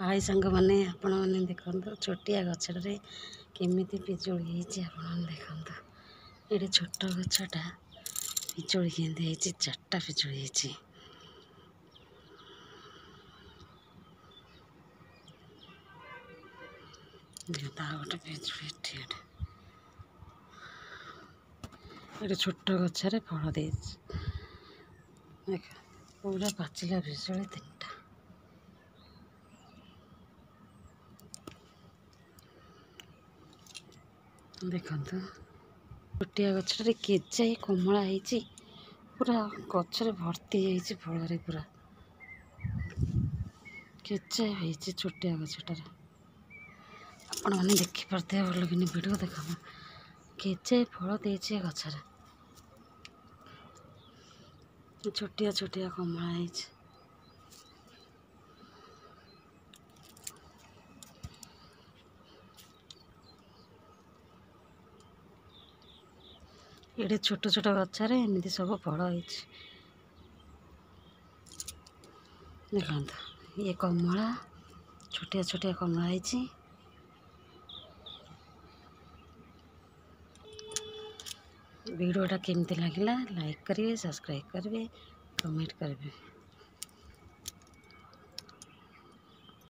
हाय सांग मैंने आपण मैंने देखो छोटिया गछटे केमिति पिजुड़ी होती आप देखो ये छोट गछटा पिजुड़ी केमती चार्टा पिजुड़ी होती गोटे पिजुड़ी ये छोट गछरे फल दे देख पूरा पाचिला पिजुड़ी तीनटा देखो छोटिया गछटे केजे कमला होती पूरा गचरे भर्ती होती फल पूरा केचे होती छोटिया गछटार आपण मैंने देखिपे भल कि वीडियो देख केचे फल देचे गचरे छोटिया छोटिया कमला होती ये छोट छोट गचरे एमती सब फल होती देखा ये कमला छोटिया छोटिया कमला होती वीडियोटा केमती लगे लाइक करेंगे सब्सक्राइब करेंगे कमेंट करेंगे।